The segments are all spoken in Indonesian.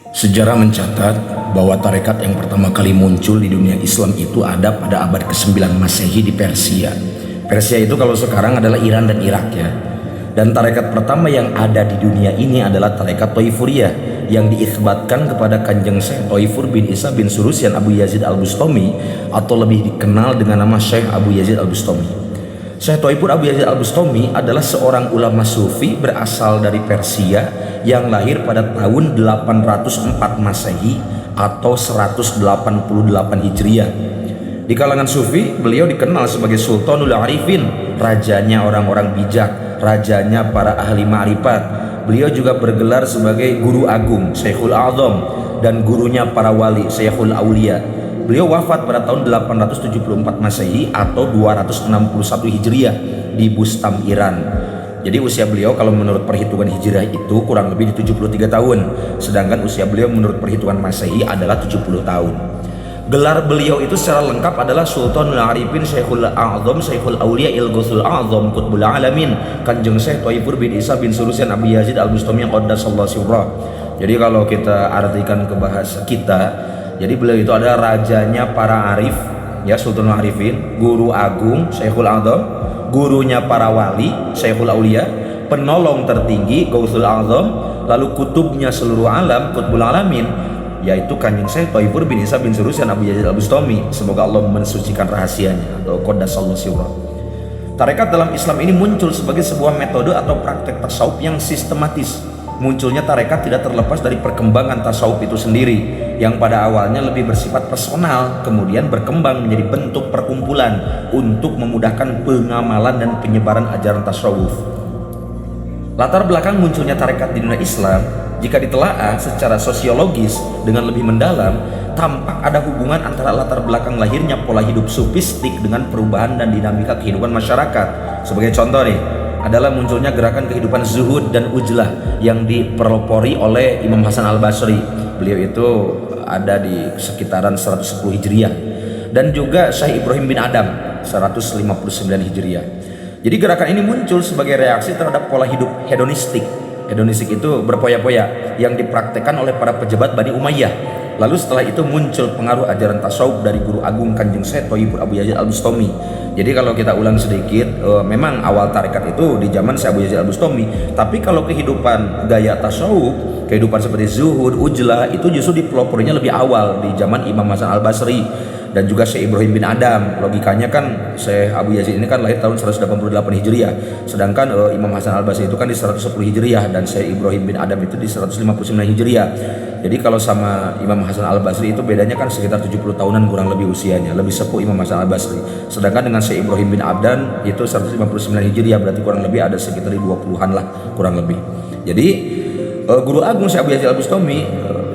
Sejarah mencatat bahwa tarekat yang pertama kali muncul di dunia Islam itu ada pada abad ke-9 Masehi di Persia. Persia itu kalau sekarang adalah Iran dan Irak ya. Dan tarekat pertama yang ada di dunia ini adalah tarekat Thaifuriyah yang diisbatkan kepada Kanjeng Syekh Thaifur bin Isa bin Surusyan Abu Yazid Al-Bustami, atau lebih dikenal dengan nama Syekh Abu Yazid Al-Bustami. Syekh Thaifur Abu Yazid Al-Bustami adalah seorang ulama sufi berasal dari Persia yang lahir pada tahun 804 Masehi atau 188 Hijriah. Di kalangan sufi, beliau dikenal sebagai Sultanul Arifin, rajanya orang-orang bijak, rajanya para ahli ma'rifat. Beliau juga bergelar sebagai guru agung, Syekhul A'zam, dan gurunya para wali, Syekhul Aulia. Beliau wafat pada tahun 874 Masehi atau 261 Hijriah di Bustam, Iran. Jadi usia beliau kalau menurut perhitungan Hijriah itu kurang lebih di 73 tahun, sedangkan usia beliau menurut perhitungan Masehi adalah 70 tahun. Gelar beliau itu secara lengkap adalah Sultanul Arifin, Syekhul A'zam, Syekhul Aulia, Ilghusul A'zam, Qutbul Alamin, Kanjeng Syekh Thaifur bin Isa bin Surusyan Abu Yazid Al-Bustami Qaddasallahu sirrah. Jadi kalau kita artikan ke bahasa kita, jadi beliau itu adalah rajanya para arif, ya, Sultanul Arifin, guru agung, Syekhul A'zam, gurunya para wali, Syekhul Aulia, penolong tertinggi, Ghausul A'zam, lalu kutubnya seluruh alam, Qutbul Alamin, yaitu Kanjeng Syekh Thaifur bin Isa bin Surusyan Abu Yazid Al-Bustami. Semoga Allah mensucikan rahasianya, atau Qaddasallahu sirrah. Tarekat dalam Islam ini muncul sebagai sebuah metode atau praktek tasawuf yang sistematis. Munculnya tarekat tidak terlepas dari perkembangan tasawuf itu sendiri, yang pada awalnya lebih bersifat personal, kemudian berkembang menjadi bentuk perkumpulan untuk memudahkan pengamalan dan penyebaran ajaran tasawuf. Latar belakang munculnya tarekat di dunia Islam, jika ditelaah secara sosiologis dengan lebih mendalam, tampak ada hubungan antara latar belakang lahirnya pola hidup sufistik dengan perubahan dan dinamika kehidupan masyarakat. Sebagai contoh nih, adalah munculnya gerakan kehidupan zuhud dan ujlah yang dipelopori oleh Imam Hasan Al-Basri. Beliau itu ada di sekitaran 110 Hijriah, dan juga Syekh Ibrahim bin Adam 159 Hijriah. Jadi gerakan ini muncul sebagai reaksi terhadap pola hidup hedonistik. Hedonistik itu berpoya-poya yang dipraktekkan oleh para pejabat Bani Umayyah. Lalu setelah itu muncul pengaruh ajaran tasawuf dari guru agung Kanjeng Syekh Thaifur Abu Yazid Al-Bustami. Jadi kalau kita ulang sedikit, memang awal tarekat itu di zaman Syekh Abu Yazid Al-Bustami. Tapi kalau kehidupan gaya tasawuf, kehidupan seperti zuhud, ujlah, itu justru dipeloporinya lebih awal di zaman Imam Hasan Al-Basri dan juga Syekh Ibrahim bin Adam. Logikanya kan Syekh Abu Yazid ini kan lahir tahun 188 Hijriah, sedangkan Imam Hasan Al-Basri itu kan di 110 Hijriah, dan Syekh Ibrahim bin Adam itu di 159 Hijriah. Jadi kalau sama Imam Hasan Al-Basri itu bedanya kan sekitar 70 tahunan kurang lebih usianya, lebih sepuh Imam Hasan Al-Basri. Sedangkan dengan Syekh Ibrahim bin Adam itu 159 Hijriah, berarti kurang lebih ada sekitar 20-an lah kurang lebih. Jadi guru agung Syekh Abu Yazid Al-Bustami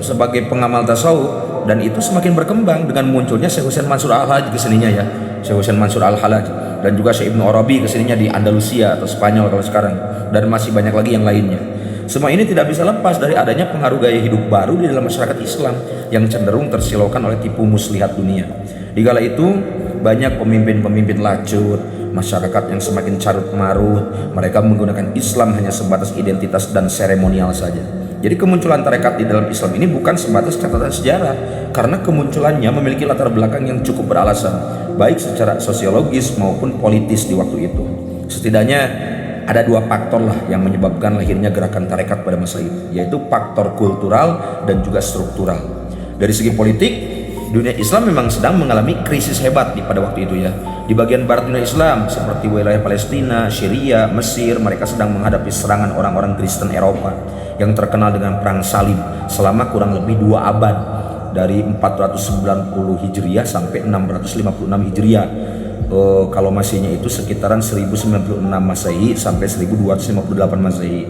sebagai pengamal tasawuf, dan itu semakin berkembang dengan munculnya Syekh Husain Mansur Al-Halaj kesininya ya, Syekh Husain Mansur Al-Halaj, dan juga Syekh Ibnu Arabi kesininya di Andalusia atau Spanyol kalau sekarang, dan masih banyak lagi yang lainnya. Semua ini tidak bisa lepas dari adanya pengaruh gaya hidup baru di dalam masyarakat Islam yang cenderung tersilaukan oleh tipu muslihat dunia. Di kala itu banyak pemimpin-pemimpin lacut, masyarakat yang semakin carut marut, mereka menggunakan Islam hanya sebatas identitas dan seremonial saja. Jadi kemunculan tarekat di dalam Islam ini bukan sebatas catatan sejarah, karena kemunculannya memiliki latar belakang yang cukup beralasan, baik secara sosiologis maupun politis di waktu itu. Setidaknya ada dua faktor lah yang menyebabkan lahirnya gerakan tarekat pada masa itu, yaitu faktor kultural dan juga struktural. Dari segi politik, dunia Islam memang sedang mengalami krisis hebat pada waktu itu ya. Di bagian barat dunia Islam seperti wilayah Palestina, Syria, Mesir, mereka sedang menghadapi serangan orang-orang Kristen Eropa yang terkenal dengan perang salib selama kurang lebih 2 abad, dari 490 Hijriah sampai 656 Hijriah. Kalau Masihnya itu sekitaran 1096 Masehi sampai 1258 Masehi.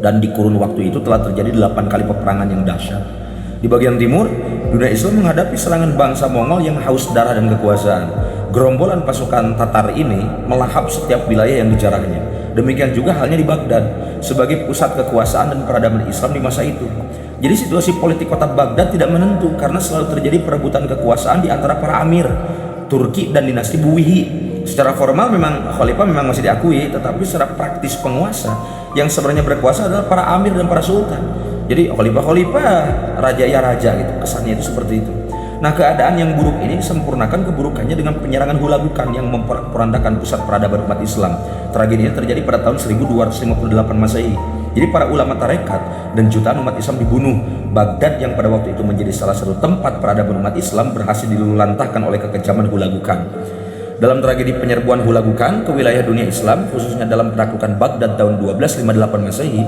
Dan di kurun waktu itu telah terjadi 8 kali peperangan yang dahsyat. Di bagian timur, dunia Islam menghadapi serangan bangsa Mongol yang haus darah dan kekuasaan. Gerombolan pasukan Tatar ini melahap setiap wilayah yang dijarahnya. Demikian juga halnya di Baghdad sebagai pusat kekuasaan dan peradaban Islam di masa itu. Jadi situasi politik kota Baghdad tidak menentu karena selalu terjadi perebutan kekuasaan di antara para amir Turki dan dinasti Buwihi. Secara formal memang khalifah memang masih diakui, tetapi secara praktis penguasa yang sebenarnya berkuasa adalah para amir dan para sultan. Jadi khalifah-khalifah, raja ya raja gitu, kesannya itu seperti itu. Nah, keadaan yang buruk ini disempurnakan keburukannya dengan penyerangan Hulagukan yang memporak-porandakan pusat peradaban umat Islam. Tragedi ini terjadi pada tahun 1258 Masehi. Jadi para ulama tarekat dan jutaan umat Islam dibunuh. Baghdad yang pada waktu itu menjadi salah satu tempat peradaban umat Islam berhasil diluluhlantahkan oleh kekejaman Hulagukan. Dalam tragedi penyerbuan Hulagukan ke wilayah dunia Islam, khususnya dalam penaklukan Baghdad tahun 1258 Masehi,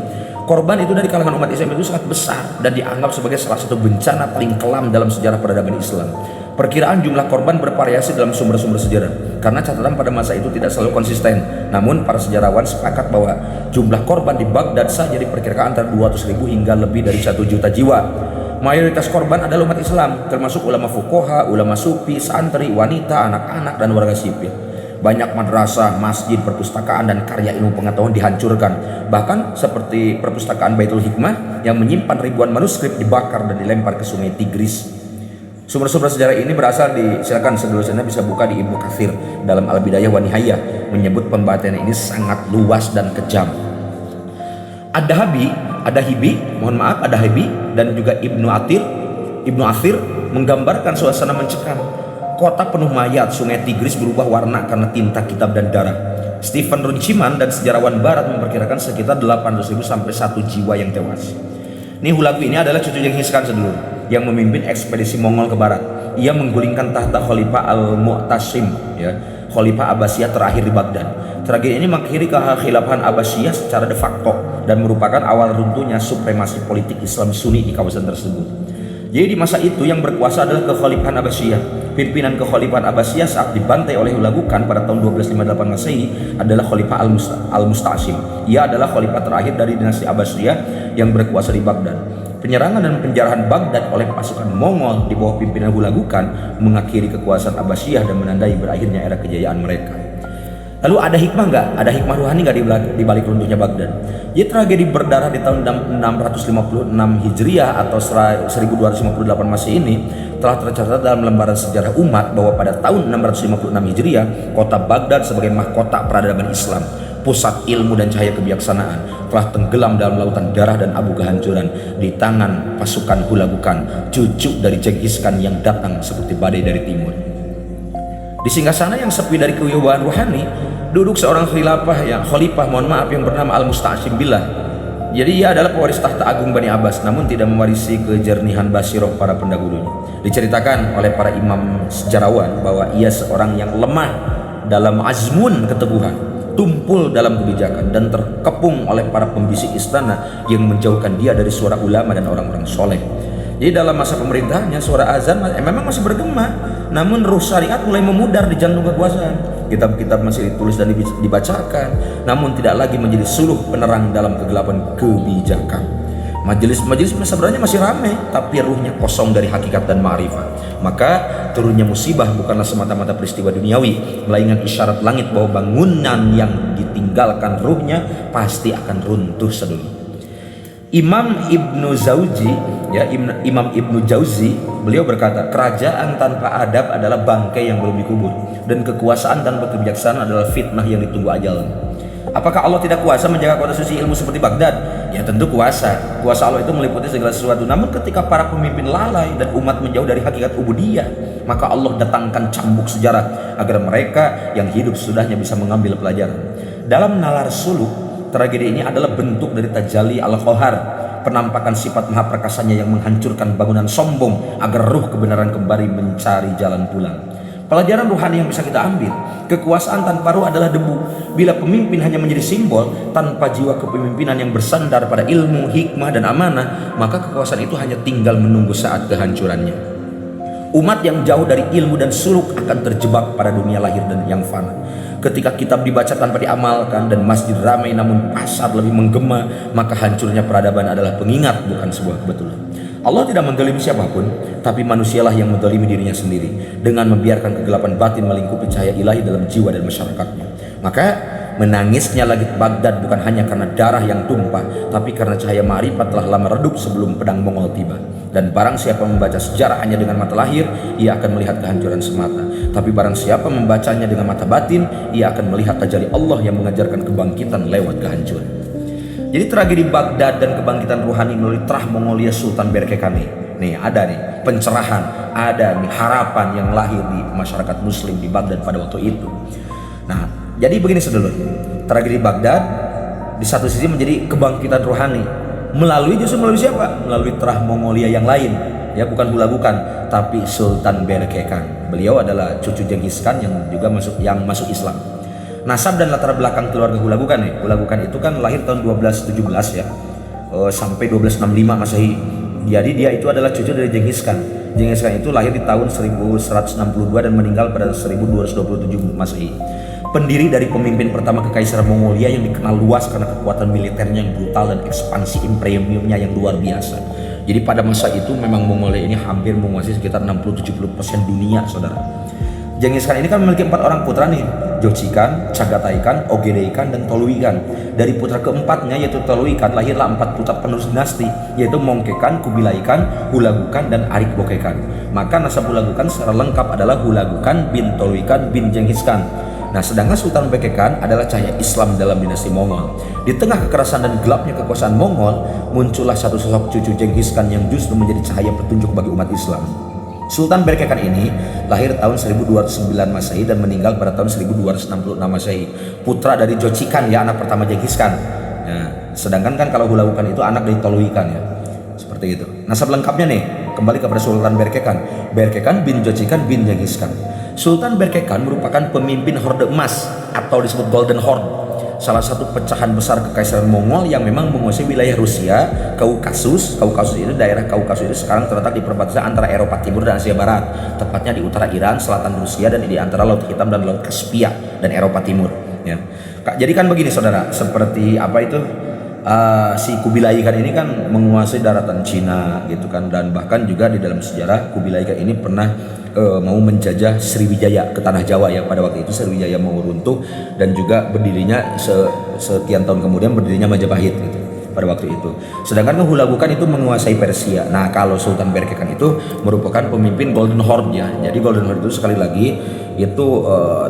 korban itu dari kalangan umat Islam itu sangat besar dan dianggap sebagai salah satu bencana paling kelam dalam sejarah peradaban Islam. Perkiraan jumlah korban bervariasi dalam sumber-sumber sejarah karena catatan pada masa itu tidak selalu konsisten. Namun para sejarawan sepakat bahwa jumlah korban di Baghdad saja diperkirakan antara 200.000 hingga lebih dari 1 juta jiwa. Mayoritas korban adalah umat Islam, termasuk ulama fuqaha, ulama sufi, santri, wanita, anak-anak, dan warga sipil. Banyak madrasah, masjid, perpustakaan, dan karya ilmu pengetahuan dihancurkan. Bahkan seperti perpustakaan Baitul Hikmah yang menyimpan ribuan manuskrip dibakar dan dilempar ke sungai Tigris. Sumber-sumber sejarah ini berasal silakan sedulur-sedulur bisa buka di Ibnu Katsir dalam Al-Bidayah wa Nihayah, menyebut pembantaian ini sangat luas dan kejam. Adahibi dan juga Ibnu Athir menggambarkan suasana mencekam. Kota penuh mayat, sungai Tigris berubah warna karena tinta kitab dan darah. Stephen Runciman dan sejarawan barat memperkirakan sekitar 800.000 sampai 1 jiwa yang tewas. Hulagu ini adalah cucu Genghis Khan sedulur, yang memimpin ekspedisi Mongol ke barat. Ia menggulingkan tahta Khalifah Al-Mu'tasim, Khalifah Abbasiyah terakhir di Baghdad. Tragedi ini mengakhiri kekhilafahan Abbasiyah secara de facto dan merupakan awal runtuhnya supremasi politik Islam Sunni di kawasan tersebut. Jadi di masa itu yang berkuasa adalah kekhalifahan Abbasiyah. Pimpinan kekhalifahan Abbasiyah saat dibantai oleh Hulagukan pada tahun 1258 Masehi adalah Khalifah Al-Musta'sim. Ia adalah khalifah terakhir dari dinasti Abbasiyah yang berkuasa di Baghdad. Penyerangan dan penjarahan Baghdad oleh pasukan Mongol di bawah pimpinan Hulagukan mengakhiri kekuasaan Abbasiyah dan menandai berakhirnya era kejayaan mereka. Lalu ada hikmah nggak? Ada hikmah ruhani nggak di balik runtuhnya Baghdad? Ya, tragedi berdarah di tahun 656 Hijriah atau 1258 Masehi ini telah tercatat dalam lembaran sejarah umat bahwa pada tahun 656 Hijriah, kota Baghdad sebagai mahkota peradaban Islam, pusat ilmu dan cahaya kebijaksanaan, telah tenggelam dalam lautan darah dan abu kehancuran di tangan pasukan Hulagukan, cucu dari Genghis Khan yang datang seperti badai dari timur. Di singgasana yang sepi dari kewibawaan ruhani, duduk seorang khalifah yang bernama Al-Musta'sim Billah. Jadi ia adalah pewaris tahta agung Bani Abbas, namun tidak mewarisi kejernihan basiroh para pendahulunya. Diceritakan oleh para imam sejarawan bahwa ia seorang yang lemah dalam azmun keteguhan, tumpul dalam kebijakan, dan terkepung oleh para pembisik istana yang menjauhkan dia dari suara ulama dan orang-orang soleh. Jadi dalam masa pemerintahannya suara azan memang masih bergema, namun ruh syariat mulai memudar di jantung kekuasaan. Kitab-kitab masih ditulis dan dibacakan, namun tidak lagi menjadi suluh penerang dalam kegelapan kebijakan. Majelis sebenarnya masih ramai, tapi ruhnya kosong dari hakikat dan ma'rifat. Maka turunnya musibah bukanlah semata-mata peristiwa duniawi, melainkan isyarat langit bahwa bangunan yang ditinggalkan ruhnya pasti akan runtuh sedulu. Imam Ibnu Jauzi, beliau berkata, kerajaan tanpa adab adalah bangkai yang belum dikubur, dan kekuasaan tanpa kebijaksanaan adalah fitnah yang ditunggu ajalnya. Apakah Allah tidak kuasa menjaga kota suci ilmu seperti Baghdad? Ya tentu kuasa. Kuasa Allah itu meliputi segala sesuatu. Namun ketika para pemimpin lalai dan umat menjauh dari hakikat ubudiyah, maka Allah datangkan cambuk sejarah agar mereka yang hidup sesudahnya bisa mengambil pelajaran. Dalam nalar suluk, tragedi ini adalah bentuk dari tajalli al-qahar, penampakan sifat maha perkasanya yang menghancurkan bangunan sombong agar ruh kebenaran kembali mencari jalan pulang. Pelajaran ruhani yang bisa kita ambil, kekuasaan tanpa ruh adalah debu. Bila pemimpin hanya menjadi simbol tanpa jiwa kepemimpinan yang bersandar pada ilmu, hikmah, dan amanah, maka kekuasaan itu hanya tinggal menunggu saat kehancurannya. Umat yang jauh dari ilmu dan suluk akan terjebak pada dunia lahir dan yang fana. Ketika kitab dibaca tanpa diamalkan dan masjid ramai namun pasar lebih menggema, maka hancurnya peradaban adalah pengingat, bukan sebuah kebetulan. Allah tidak mendolimi siapapun, tapi manusialah yang mendolimi dirinya sendiri dengan membiarkan kegelapan batin melingkupi cahaya ilahi dalam jiwa dan masyarakatnya. Maka menangisnya langit Baghdad bukan hanya karena darah yang tumpah, tapi karena cahaya ma'rifat telah lama redup sebelum pedang Mongol tiba. Dan barang siapa membaca sejarah hanya dengan mata lahir, ia akan melihat kehancuran semata. Tapi barang siapa membacanya dengan mata batin, ia akan melihat tajalli Allah yang mengajarkan kebangkitan lewat kehancuran. Jadi tragedi Baghdad dan kebangkitan ruhani melalui terah Mongolia Sultan Berkekan nih ada nih pencerahan, ada nih harapan yang lahir di masyarakat Muslim di Baghdad pada waktu itu. Nah, jadi begini sedulur, tragedi Baghdad di satu sisi menjadi kebangkitan ruhani melalui siapa? Melalui terah Mongolia yang lain, ya bukan Hulagukan tapi Sultan Berkekan. Beliau adalah cucu Genghis Khan yang masuk Islam. Nasab dan latar belakang keluarga Hulagukan nih. Hulagukan itu kan lahir tahun 1217 ya, sampai 1265 Masehi. Jadi dia itu adalah cucu dari Genghis Khan. Genghis Khan itu lahir di tahun 1162 dan meninggal pada 1227 Masehi. Pendiri dari pemimpin pertama Kekaisaran Mongolia yang dikenal luas karena kekuatan militernya yang brutal dan ekspansi imperiumnya yang luar biasa. Jadi pada masa itu memang Mongolia ini hampir menguasai sekitar 60-70% dunia, saudara. Genghis Khan ini kan memiliki 4 orang putra nih, Jochi Khan, Chagatai Khan, Ogedei Khan, dan Tolui Khan. Dari putra keempatnya yaitu Tolui Khan lahirlah 4 putra penerus dinasti, yaitu Mongke Khan, Kubilai Khan, Hulagu Khan, dan Arik Boke Khan. Maka nasab Hulagu Khan secara lengkap adalah Hulagu Khan bin Tolui Khan bin Genghis Khan. Nah, sedangkan Sultan Berkekan adalah cahaya Islam dalam dinasti Mongol. Di tengah kekerasan dan gelapnya kekuasaan Mongol, muncullah satu sosok cucu Genghis Khan yang justru menjadi cahaya petunjuk bagi umat Islam. Sultan Berkekan ini lahir tahun 1209 Masehi dan meninggal pada tahun 1266 Masehi. Putra dari Jochi Khan, ya anak pertama Genghis Khan. Nah, sedangkan kan kalau Hulagu Khan itu anak dari Tolui Khan ya. Seperti itu. Nasab lengkapnya nih, kembali kepada Sultan Berkekan. Berkekan bin Jochi Khan bin Genghis Khan. Sultan Berkekan merupakan pemimpin Horde Emas atau disebut Golden Horde, salah satu pecahan besar Kekaisaran Mongol yang memang menguasai wilayah Rusia, Kaukasus itu daerah Kaukasus itu sekarang terletak di perbatasan antara Eropa Timur dan Asia Barat, tepatnya di utara Iran, selatan Rusia, dan di antara Laut Hitam dan Laut Kaspia dan Eropa Timur. Ya. Jadi kan begini saudara, seperti apa itu si Kubilai Khan ini kan menguasai daratan Cina gitu kan, dan bahkan juga di dalam sejarah Kubilai Khan ini pernah mau menjajah Sriwijaya ke tanah Jawa ya. Pada waktu itu Sriwijaya mau runtuh dan juga berdirinya sekian tahun kemudian berdirinya Majapahit gitu pada waktu itu. Sedangkan Hulagu Khan itu menguasai Persia. Nah, kalau Sultan Berkekan itu merupakan pemimpin Golden Horde ya. Jadi Golden Horde itu sekali lagi itu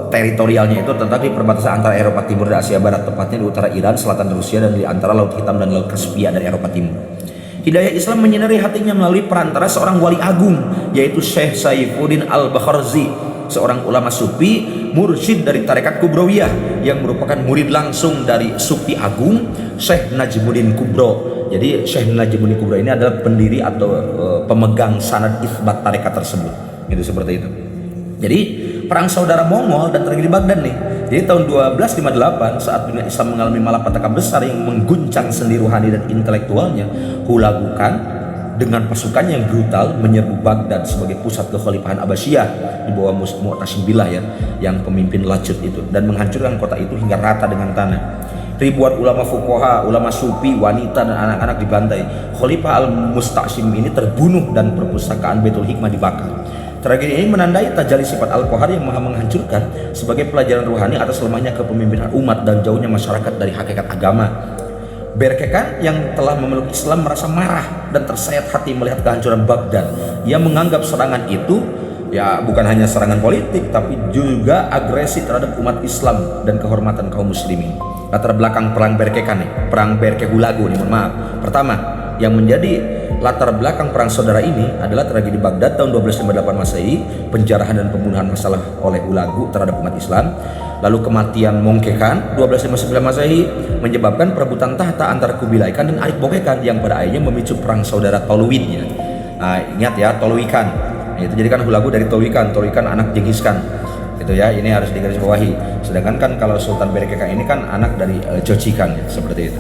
teritorialnya itu terletak di perbatasan antara Eropa Timur dan Asia Barat, tepatnya di utara Iran, selatan Rusia, dan di antara Laut Hitam dan Laut Kaspia dari Eropa Timur. Hidayah Islam menyinari hatinya melalui perantara seorang wali agung, yaitu Syekh Saifuddin Al-Bakharzi, seorang ulama sufi, mursyid dari tarekat Kubrawiyah yang merupakan murid langsung dari sufi agung Syekh Najmuddin Kubro. Jadi Syekh Najmuddin Kubro ini adalah pendiri atau pemegang sanad itsbat tarekat tersebut. Itu seperti itu. Jadi perang saudara Mongol dan tragedi Baghdad nih. Jadi tahun 1258 saat dunia Islam mengalami malapetaka besar yang mengguncang sendi rohani dan intelektualnya, Hulagu Khan dengan pasukannya yang brutal menyerbu Baghdad sebagai pusat kekhalifahan Abbasiyah di bawah Mu'tasim Billah ya, yang pemimpin Lacut itu, dan menghancurkan kota itu hingga rata dengan tanah. Ribuan ulama fuqaha, ulama sufi, wanita, dan anak-anak dibantai. Khalifah Al-Musta'sim ini terbunuh dan perpustakaan Baitul Hikmah dibakar. Tragedi ini menandai tajalli sifat Al-Qahar yang maha menghancurkan sebagai pelajaran ruhani atas lemahnya kepemimpinan umat dan jauhnya masyarakat dari hakikat agama. Berkekan yang telah memeluk Islam merasa marah dan tersayat hati melihat kehancuran Baghdad. Ia menganggap serangan itu ya bukan hanya serangan politik, tapi juga agresi terhadap umat Islam dan kehormatan kaum muslimin. Latar belakang perang Berkekan nih, perang Berke Hulagu nih, mohon maaf. Pertama, yang menjadi latar belakang perang saudara ini adalah tragedi Baghdad tahun 1258 Masehi, penjarahan dan pembunuhan masalah oleh Hulagu terhadap umat Islam. Lalu kematian Mongke Khan 1259 Masehi menyebabkan perebutan tahta antara Kubilai Khan dan Arik Boke Khan yang pada akhirnya memicu perang saudara Toluid ya. Nah, ingat ya, Tolui Khan. Nah, itu jadi kan Hulagu dari Tolui Khan anak Genghis Khan. Gitu ya, ini harus digarisbawahi. Sedangkan kan kalau Sultan Berkekan ini kan anak dari Jochi Khan ya, seperti itu.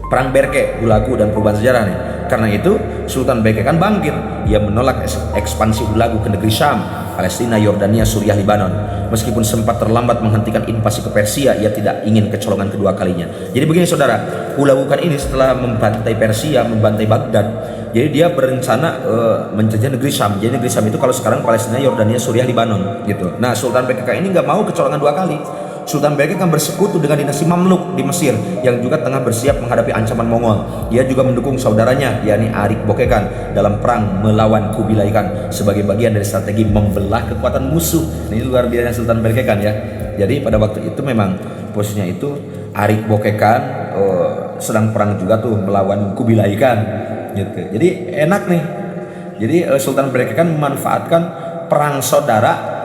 Perang Berke, Hulagu, dan perubahan sejarah nih. Karena itu Sultan Berkekan bangkit. Ia menolak ekspansi Hulagu ke negeri Syam, Palestina, Yordania, Suriah, Libanon. Meskipun sempat terlambat menghentikan invasi ke Persia, ia tidak ingin kecolongan kedua kalinya. Jadi begini saudara, Hulagu Khan ini setelah membantai Persia, membantai Baghdad, jadi dia berencana menjajah negeri Syam. Jadi negeri Syam itu kalau sekarang Palestina, Yordania, Suriah, Libanon gitu. Nah, Sultan Berkekan ini nggak mau kecolongan dua kali. Sultan Berkekan bersekutu dengan dinasti Mamluk di Mesir yang juga tengah bersiap menghadapi ancaman Mongol. Ia juga mendukung saudaranya yakni Arik Boke Khan dalam perang melawan Kubilai Khan sebagai bagian dari strategi membelah kekuatan musuh. Ini luar biasa Sultan Berkekan ya. Jadi pada waktu itu memang posisinya itu Arik Boke Khan sedang perang juga tuh melawan Kubilai Khan gitu. Jadi enak nih. Jadi Sultan Berke Khan memanfaatkan perang saudara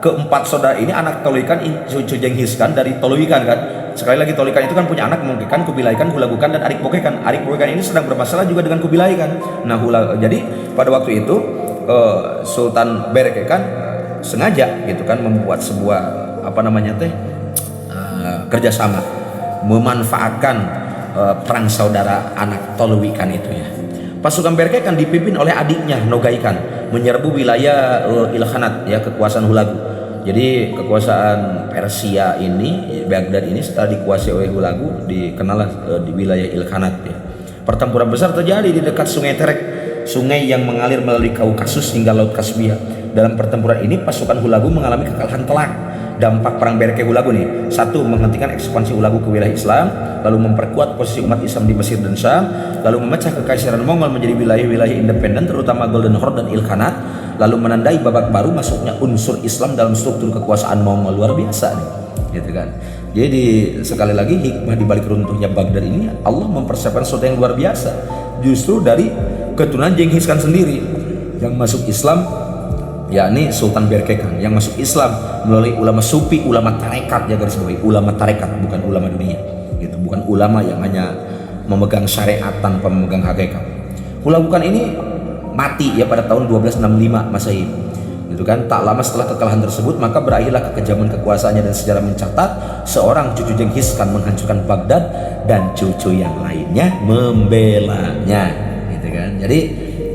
keempat saudara ini, anak Tolui Khan, cucu Jenghis Khan dari Tolui Khan kan. Sekali lagi Tolui Khan itu kan punya anak Mongke Khan, Kubilai Khan, Hulagu Khan, dan Arik Boke Khan. Arik Boke Khan ini sedang bermasalah juga dengan Kubilai Khan. Nah jadi pada waktu itu Sultan Berke Khan sengaja gitu kan membuat sebuah kerjasama, memanfaatkan perang saudara anak Tolui Khan itu ya. Pasukan Berke Khan dipimpin oleh adiknya Nogai Khan menyerbu wilayah Ilkhanat ya, kekuasaan Hulagu. Jadi kekuasaan Persia ini, Baghdad ini setelah dikuasai oleh Hulagu dikenal di wilayah Ilkhanat ya. Pertempuran besar terjadi di dekat Sungai Terek, sungai yang mengalir melalui Kaukasus hingga Laut Kaspia. Dalam pertempuran ini pasukan Hulagu mengalami kekalahan telak. Dampak perang Berke Hulagu nih: 1. Menghentikan ekspansi Hulagu ke wilayah Islam, lalu memperkuat posisi umat Islam di Mesir dan Syam, lalu memecah kekaisaran Mongol menjadi wilayah-wilayah independen terutama Golden Horde dan Ilkhanat, lalu menandai babak baru masuknya unsur Islam dalam struktur kekuasaan Mongol. Luar biasa nih, gitu kan. Jadi sekali lagi hikmah di balik runtuhnya Baghdad ini, Allah mempersiapkan sesuatu yang luar biasa. Justru dari keturunan Jenghis Khan sendiri yang masuk Islam, yakni Sultan Berke Khan yang masuk Islam melalui ulama sufi, ulama tarekat, ya garis bawahi, ulama tarekat, bukan ulama dunia gitu, bukan ulama yang hanya memegang syariat tanpa memegang hakikat. Hulagu Khan ini mati ya pada tahun 1265 Masehi gitu kan. Tak lama setelah kekalahan tersebut maka berakhirlah kekejaman kekuasaannya, dan sejarah mencatat seorang cucu Jenghis Khan menghancurkan Baghdad dan cucu yang lainnya membelanya gitu kan. Jadi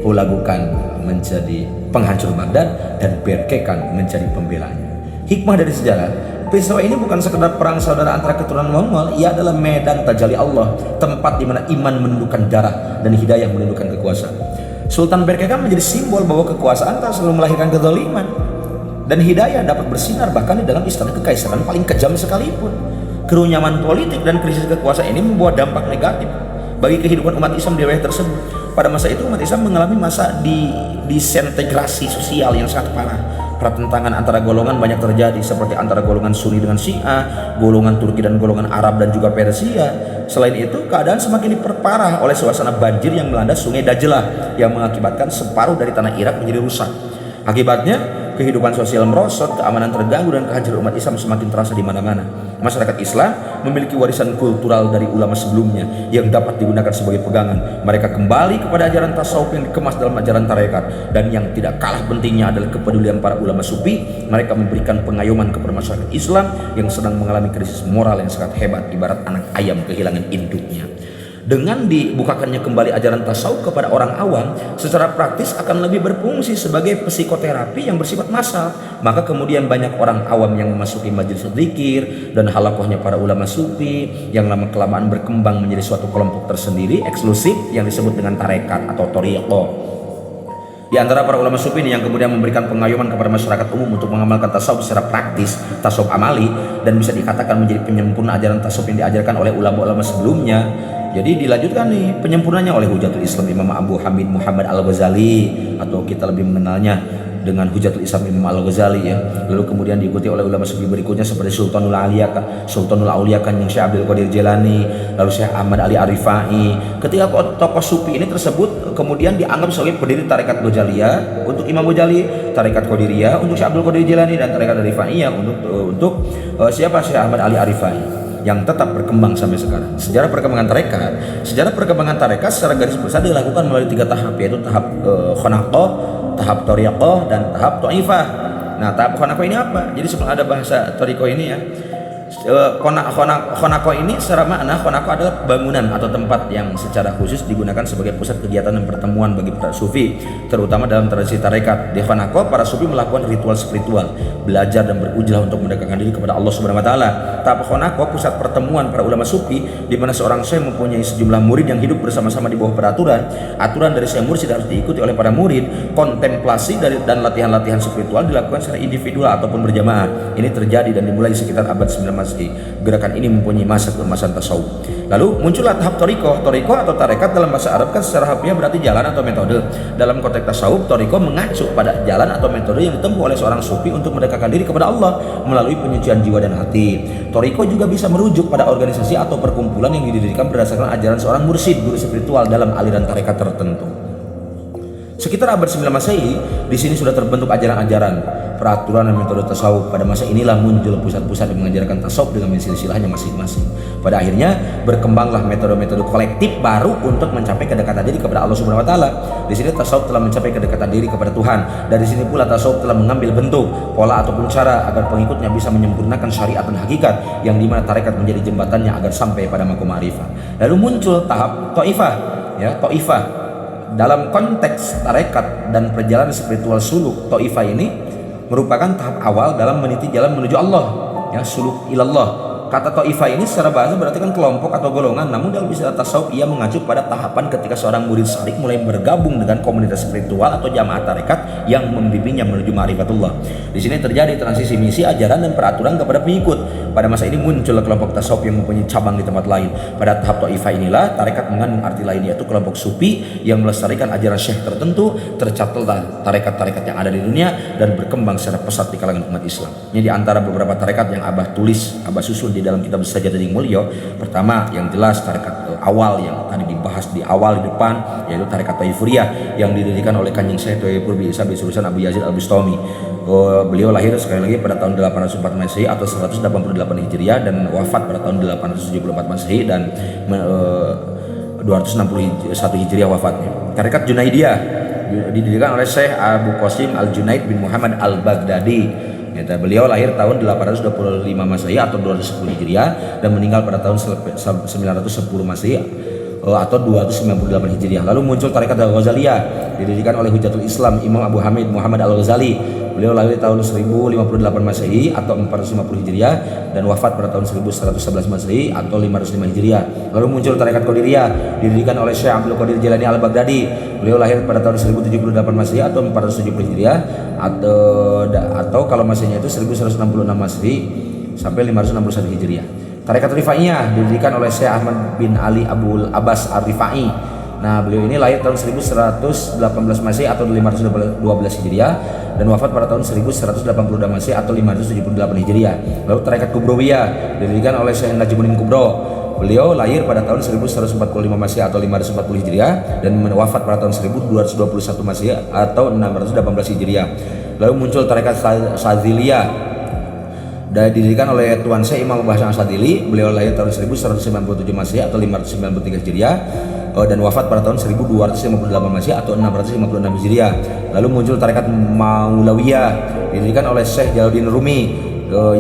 Hulagu Khan menjadi penghancur Baghdad dan Berke Khan menjadi pembelanya. Hikmah dari sejarah, peristiwa ini bukan sekedar perang saudara antara keturunan Mongol, ia adalah medan tajalli Allah, tempat di mana iman menundukkan darah dan hidayah menundukkan kekuasaan. Sultan Berke Khan menjadi simbol bahwa kekuasaan tak selalu melahirkan kezaliman, dan hidayah dapat bersinar bahkan di dalam istana kekaisaran paling kejam sekalipun. Kerunyaman politik dan krisis kekuasaan ini membawa dampak negatif bagi kehidupan umat Islam di wilayah tersebut. Pada masa itu umat Islam mengalami masa disintegrasi sosial yang sangat parah. Pertentangan antara golongan banyak terjadi, seperti antara golongan Sunni dengan Syiah, golongan Turki dan golongan Arab dan juga Persia. Selain itu, keadaan semakin diperparah oleh suasana banjir yang melanda Sungai Dajlah yang mengakibatkan separuh dari tanah Irak menjadi rusak. Akibatnya, kehidupan sosial merosot, keamanan terganggu, dan kehancuran umat Islam semakin terasa di mana-mana. Masyarakat Islam memiliki warisan kultural dari ulama sebelumnya yang dapat digunakan sebagai pegangan. Mereka kembali kepada ajaran tasawuf yang dikemas dalam ajaran tarekat, dan yang tidak kalah pentingnya adalah kepedulian para ulama sufi. Mereka memberikan pengayoman kepada masyarakat Islam yang sedang mengalami krisis moral yang sangat hebat, ibarat anak ayam kehilangan induknya. Dengan dibukakannya kembali ajaran tasawuf kepada orang awam, secara praktis akan lebih berfungsi sebagai psikoterapi yang bersifat massal. Maka kemudian banyak orang awam yang memasuki majelis zikir dan halakohnya para ulama sufi yang lama-kelamaan berkembang menjadi suatu kelompok tersendiri eksklusif yang disebut dengan tarekat atau thariqah. Di antara para ulama sufi ini yang kemudian memberikan pengayoman kepada masyarakat umum untuk mengamalkan tasawuf secara praktis, tasawuf amali, dan bisa dikatakan menjadi penyempurna ajaran tasawuf yang diajarkan oleh ulama-ulama sebelumnya. Jadi dilanjutkan nih penyempurnanya oleh Hujatul Islam Imam Abu Hamid Muhammad Al-Ghazali, atau kita lebih mengenalnya dengan Hujatul Islam Imam Al-Ghazali ya. Lalu kemudian diikuti oleh ulama sufi berikutnya seperti Sultanul Auliya yang Syekh Abdul Qadir Jilani, lalu Syekh Ahmad Ali Arifai. Ketika tokoh sufi ini tersebut kemudian dianggap sebagai pendiri tarekat Ghazaliyah untuk Imam Ghazali, tarekat Qadiriyah untuk Syekh Abdul Qadir Jilani, dan tarekat Arifaiyah untuk siapa? Syekh Ahmad Ali Arifai, yang tetap berkembang sampai sekarang. Sejarah perkembangan tarekat secara garis besar dilakukan melalui 3 tahap, yaitu tahap khonaqah, tahap thariqah, dan tahap ta'ifah. Nah, tahap khonaqah ini apa? Jadi sebelum ada bahasa thariqah ini ya, khonaqah ini secara makna, khonaqah adalah bangunan atau tempat yang secara khusus digunakan sebagai pusat kegiatan dan pertemuan bagi para sufi, terutama dalam tradisi tarekat. Di khonaqah para sufi melakukan ritual spiritual, belajar dan berujlah untuk mendekatkan diri kepada Allah Subhanahu wa taala. Tahap khonaqah pusat pertemuan para ulama sufi, di mana seorang syekh mempunyai sejumlah murid yang hidup bersama-sama di bawah aturan dari syekh mursyid harus diikuti oleh para murid. Kontemplasi dan latihan-latihan spiritual dilakukan secara individual ataupun berjamaah. Ini terjadi dan dimulai sekitar abad 9 Masehi. Gerakan ini mempunyai masa keemasan tasawuf. Lalu muncullah tahap toriko atau tarekat dalam bahasa Arab kan secara harfiah berarti jalan atau metode. Dalam konteks tasawuf, toriko mengacu pada jalan atau metode yang ditempuh oleh seorang sufi untuk mendekatkan diri kepada Allah melalui penyucian jiwa dan hati. Toriko juga bisa merujuk pada organisasi atau perkumpulan yang didirikan berdasarkan ajaran seorang mursyid, guru spiritual dalam aliran tarekat tertentu. Sekitar abad 9 Masehi, di sini sudah terbentuk ajaran-ajaran, peraturan dan metode tasawuf. Pada masa inilah muncul pusat-pusat yang mengajarkan tasawuf dengan silsilahnya masing-masing. Pada akhirnya berkembanglah metode-metode kolektif baru untuk mencapai kedekatan diri kepada Allah Subhanahu wa taala. Di sini tasawuf telah mencapai kedekatan diri kepada Tuhan. Dari sini pula tasawuf telah mengambil bentuk, pola ataupun cara agar pengikutnya bisa menyempurnakan syariat dan hakikat, yang dimana tarekat menjadi jembatannya agar sampai pada makom ma'rifah. Lalu muncul tahap taifah, taifah. Dalam konteks tarekat dan perjalanan spiritual suluk, taifah ini merupakan tahap awal dalam meniti jalan menuju Allah, suluk ilallah. Kata taifah ini secara bahasa berarti kan kelompok atau golongan, namun dalam istilah tasawuf ia mengacu pada tahapan ketika seorang murid salik mulai bergabung dengan komunitas spiritual atau jamaah tarekat yang membimbingnya menuju ma'rifatullah. Di sini terjadi transisi misi, ajaran dan peraturan kepada pengikut. Pada masa ini muncul kelompok tasawuf yang mempunyai cabang di tempat lain. Pada tahap taifah inilah tarekat mengandung arti lain, yaitu kelompok sufi yang melestarikan ajaran syekh tertentu. Tercatatlah tarekat-tarekat yang ada di dunia dan berkembang secara pesat di kalangan umat Islam. Ini di antara beberapa tarekat yang Abah susun di dalam kitab Sajadah yang Mulia. Pertama yang jelas tarekat awal yang tadi dibahas di awal di depan, yaitu tarekat Taifuriyah yang didirikan oleh Kanjeng Syekh Thaifur bin Isa bin Surusan Abu Yazid Al-Bustami. Beliau lahir sekali lagi pada tahun 804 Masehi atau 188 Hijriah dan wafat pada tahun 874 Masehi dan 261 Hijriah wafatnya. Tarekat Junaidiyah didirikan oleh Syekh Abu Qasim Al-Junaid bin Muhammad Al-Baghdadi. Beliau lahir tahun 825 Masehi atau 210 Hijriah dan meninggal pada tahun 910 Masehi atau 298 Hijriah. Lalu muncul tarekat Al-Ghazaliyah didirikan oleh Hujatul Islam Imam Abu Hamid Muhammad Al-Ghazali. Beliau lahir tahun 1058 Masehi atau 450 Hijriah dan wafat pada tahun 1111 Masehi atau 505 Hijriah. Lalu muncul tarekat Qadiriyah didirikan oleh Syekh Abdul Qadir Jilani Al-Baghdadi. Beliau lahir pada tahun 1078 Masehi atau 470 Hijriah atau kalau Masehnya itu 1166 Masehi sampai 561 Hijriah. Tarekat Rifaiyah didirikan oleh Syekh Ahmad bin Ali Abul Abbas Ar-Rifai. Nah, beliau ini lahir tahun 1118 Masehi atau 512 Hijriah dan wafat pada tahun 1182 Masehi atau 578 Hijriah. Lalu tarekat Kubrawiyah didirikan oleh Syekh Najmuddin Kubro. Beliau lahir pada tahun 1145 Masehi atau 540 Hijriah dan wafat pada tahun 1221 Masehi atau 618 Hijriah. Lalu muncul tarekat Sadziliyah didirikan oleh Tuan Syekh Imam Abu Hasan Asadili. Beliau lahir tahun 1197 Masehi atau 593 Hijriah dan wafat pada tahun 1258 Masehi atau 656 Hijriah. Lalu muncul tarekat Maulawiyah didirikan oleh Syekh Jalaluddin Rumi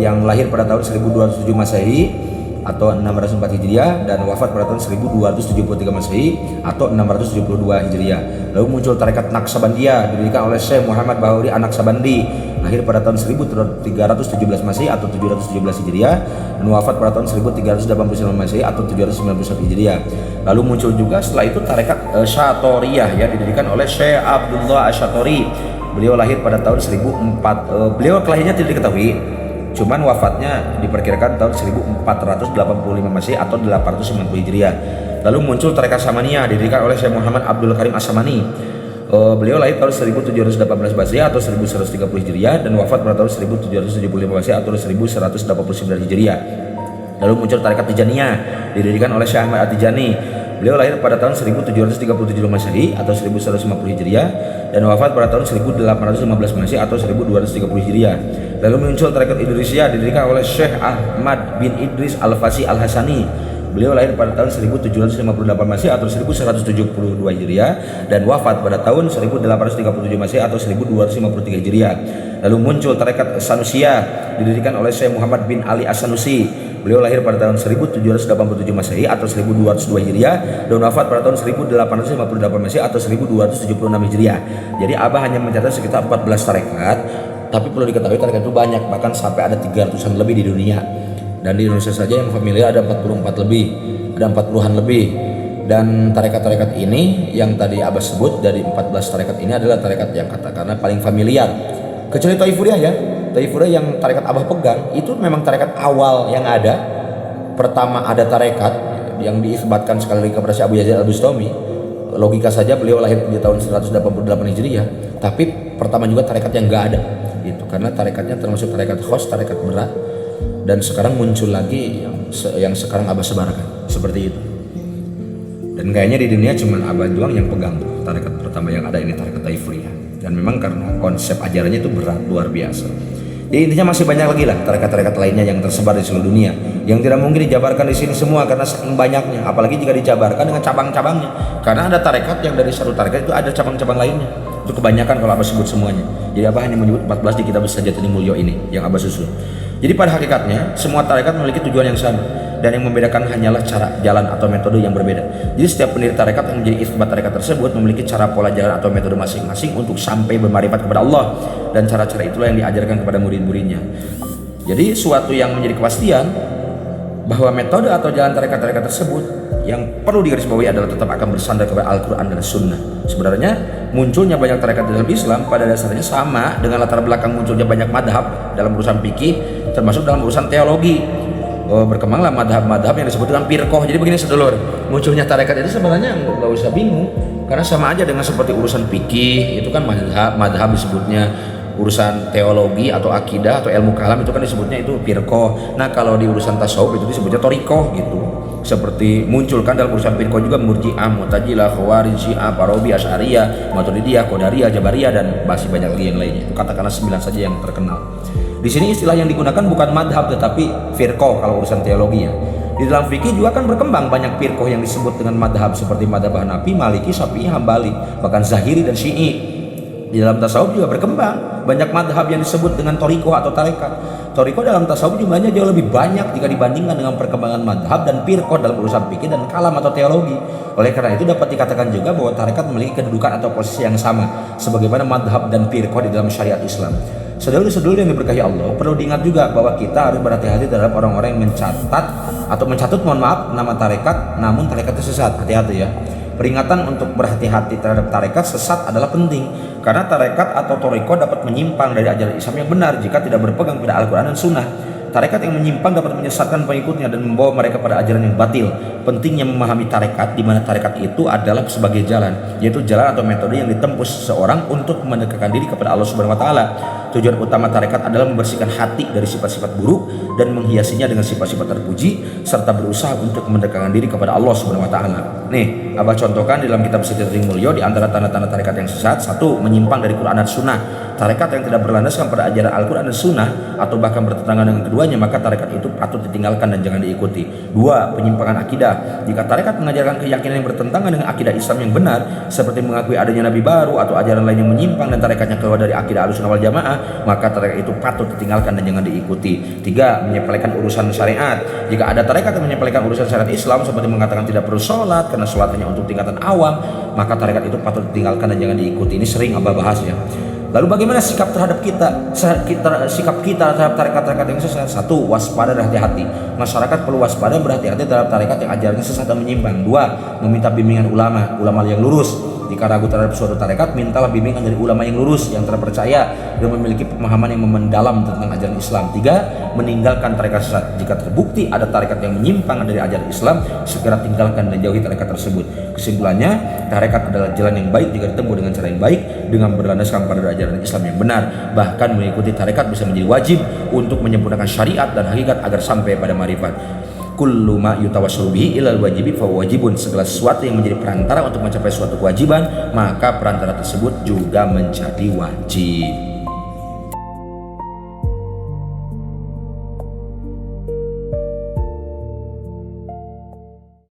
yang lahir pada tahun 1207 Masehi atau 604 Hijriah dan wafat pada tahun 1273 Masehi atau 672 Hijriah. Lalu muncul tarekat Naqsabandiyah didirikan oleh Syekh Muhammad Bahuri An-Naqsabandi, lahir pada tahun 1317 Masehi atau 717 Hijriah dan wafat pada tahun 1389 Masehi atau 791 Hijriah. Lalu muncul juga setelah itu tarekat Syatoriyah didirikan oleh Syekh Abdullah Asy-Syatori. Beliau lahir pada tahun 1004. Beliau kelahirannya tidak diketahui, cuman wafatnya diperkirakan tahun 1485 Masehi atau 890 Hijriah. Lalu muncul tarekat Samaniyah didirikan oleh Syekh Muhammad Abdul Karim As-Samani. Beliau lahir tahun 1718 Masehi atau 1130 Hijriah dan wafat pada tahun 1775 Masehi atau 1189 Hijriah. Lalu muncul tarekat Tijaniyah didirikan oleh Syekh Ahmad At-Tijani. Beliau lahir pada tahun 1737 Masehi atau 1150 Hijriah dan wafat pada tahun 1815 Masehi atau 1230 Hijriah. Lalu muncul tarekat Idrisiyah didirikan oleh Syekh Ahmad bin Idris Al-Fasi Al-Hasani. Beliau lahir pada tahun 1758 Masehi atau 1172 Hijriah dan wafat pada tahun 1837 Masehi atau 1253 Hijriah. Lalu muncul tarekat Sanusiyah didirikan oleh Syekh Muhammad bin Ali As-Sanusi. Beliau lahir pada tahun 1787 Masehi atau 1202 Hijriah dan wafat pada tahun 1858 Masehi atau 1276 Hijriah. Jadi Abah hanya mencatat sekitar 14 tarekat, tapi perlu diketahui tarekat itu banyak, bahkan sampai ada 300-an lebih di dunia. Dan di Indonesia saja yang familiar ada 44 lebih, ada 40-an lebih. Dan tarekat-tarekat ini yang tadi Abah sebut dari 14 tarekat ini adalah tarekat yang katakanlah paling familiar. Kecuali Taifuriyah Taifuriyah yang tarekat Abah pegang itu memang tarekat awal yang ada. Pertama ada tarekat yang diisbatkan sekali lagi kepada Syekh Abu Yazid Al-Bustami. Logika saja beliau lahir di tahun 188 Hijriah, tapi pertama juga tarekat yang enggak ada gitu, karena tarekatnya termasuk tarekat khos, tarekat berat, dan sekarang muncul lagi yang sekarang Abah sebarkan seperti itu. Dan kayaknya di dunia cuma Abah doang yang pegang tarekat pertama yang ada ini, tarekat Taifuriyah. Dan memang karena konsep ajarannya itu berat luar biasa. Jadi intinya masih banyak lagi lah tarekat-tarekat lainnya yang tersebar di seluruh dunia yang tidak mungkin dijabarkan di sini semua karena saking banyaknya, apalagi jika dijabarkan dengan cabang-cabangnya. Karena ada tarekat yang dari satu tarekat itu ada cabang-cabang lainnya. Itu kebanyakan kalau Abah sebut semuanya. Jadi Abah hanya menyebut 14 di kitab Sajdatun Mulyo ini yang Abah susun. Jadi pada hakikatnya semua tarekat memiliki tujuan yang sama, dan yang membedakan hanyalah cara, jalan atau metode yang berbeda. Jadi setiap pendiri tarekat yang menjadi isbat tarekat tersebut memiliki cara, pola, jalan atau metode masing-masing untuk sampai bermarifat kepada Allah, dan cara-cara itulah yang diajarkan kepada murid-muridnya. Jadi suatu yang menjadi kepastian bahwa metode atau jalan tarekat-tarekat tersebut yang perlu digarisbawahi adalah tetap akan bersandar kepada Al-Quran dan Sunnah. Sebenarnya munculnya banyak tarekat dalam Islam pada dasarnya sama dengan latar belakang munculnya banyak madhab dalam urusan fikih, termasuk dalam urusan teologi. Berkembanglah madhab-madhab yang disebut dengan firqoh. Jadi begini sedulur, munculnya tarekat itu sebenarnya nggak usah bingung, karena sama aja dengan seperti urusan fikih, itu kan madhab disebutnya. Urusan teologi atau akidah atau ilmu kalam itu kan disebutnya itu firqoh. Nah kalau di urusan tasawuf itu disebutnya thariqah gitu. Seperti munculkan dalam urusan firqoh juga Murji'ah, Mu'tazilah, Khawarij, Syiah, Farabi, Asy'ariyah, Maturidiyah, Qadariyah, Jabariyah, dan masih banyak lagi yang lainnya. Itu katakanlah 9 saja yang terkenal. Di sini istilah yang digunakan bukan madhab tetapi firqoh kalau urusan teologi ya. Di dalam fikih juga kan berkembang banyak firqoh yang disebut dengan madhab seperti madhab Hanafi, Maliki, Syafi'i, Hambali, bahkan Zahiri dan Syi'i. Di dalam tasawuf juga berkembang banyak madhab yang disebut dengan thariqah atau tarekat. Thariqah dalam tasawuf jumlahnya jauh lebih banyak jika dibandingkan dengan perkembangan madhab dan firqah dalam urusan fikih dan kalam atau teologi. Oleh karena itu dapat dikatakan juga bahwa tarekat memiliki kedudukan atau posisi yang sama sebagaimana madhab dan firqah di dalam syariat Islam. Saudara-saudara yang diberkahi Allah, perlu diingat juga bahwa kita harus berhati-hati terhadap orang-orang yang mencatut nama tarekat namun tarekat itu sesat. Hati-hati ya. Peringatan untuk berhati-hati terhadap tarekat sesat adalah penting, karena tarekat atau thariqah dapat menyimpang dari ajaran Islam yang benar jika tidak berpegang pada Al-Quran dan Sunnah. Tarekat yang menyimpang dapat menyesatkan pengikutnya dan membawa mereka pada ajaran yang batil. Pentingnya memahami tarekat, di mana tarekat itu adalah sebagai jalan, yaitu jalan atau metode yang ditempuh seseorang untuk mendekatkan diri kepada Allah Subhanahu wa taala. Tujuan utama tarekat adalah membersihkan hati dari sifat-sifat buruk dan menghiasinya dengan sifat-sifat terpuji, serta berusaha untuk mendekatkan diri kepada Allah Subhanahu wa taala. Nih, Abah contohkan di dalam kitab Sajdatun Mulyo di antara tanda-tanda tarekat yang sesat. 1. Menyimpang dari Quran dan Sunnah. Tarekat yang tidak berlandaskan pada ajaran Al-Quran dan Sunnah atau bahkan bertentangan dengan keduanya, maka tarekat itu patut ditinggalkan dan jangan diikuti. 2. Penyimpangan akidah. Jika tarekat mengajarkan keyakinan yang bertentangan dengan akidah Islam yang benar, seperti mengakui adanya nabi baru atau ajaran lain yang menyimpang dan tarekatnya keluar dari akidah Ahlussunnah wal Jamaah, maka tarekat itu patut ditinggalkan dan jangan diikuti. 3. Menyepelekan urusan syariat. Jika ada tarekat yang menyepelekan urusan syariat Islam seperti mengatakan tidak perlu sholat karena sholat hanya untuk tingkatan awam, maka tarekat itu patut ditinggalkan dan jangan diikuti. Ini sering Abah bahas ya. Lalu bagaimana sikap terhadap sikap kita terhadap tarekat-tarekat yang sesat? 1. Waspada dan hati-hati. Masyarakat perlu waspada berhati-hati terhadap tarekat yang ajarannya sesat dan menyimpang. 2. Meminta bimbingan ulama yang lurus. Jika ragu terhadap suatu tarekat, mintalah bimbingan dari ulama yang lurus, yang terpercaya dan memiliki pemahaman yang mendalam tentang ajaran Islam. 3. Meninggalkan tarekat sesat. Jika terbukti ada tarekat yang menyimpang dari ajaran Islam, segera tinggalkan dan jauhi tarekat tersebut. Kesimpulannya, tarekat adalah jalan yang baik jika ditempuh dengan cara yang baik, dengan berlandaskan pada ajaran Islam yang benar. Bahkan mengikuti tarekat bisa menjadi wajib untuk menyempurnakan syariat dan hakikat agar sampai pada marifat. Kullu ma yutawassalu bihi ilal wajibi fa wajibun. Segala sesuatu yang menjadi perantara untuk mencapai suatu kewajiban, maka perantara tersebut juga menjadi wajib.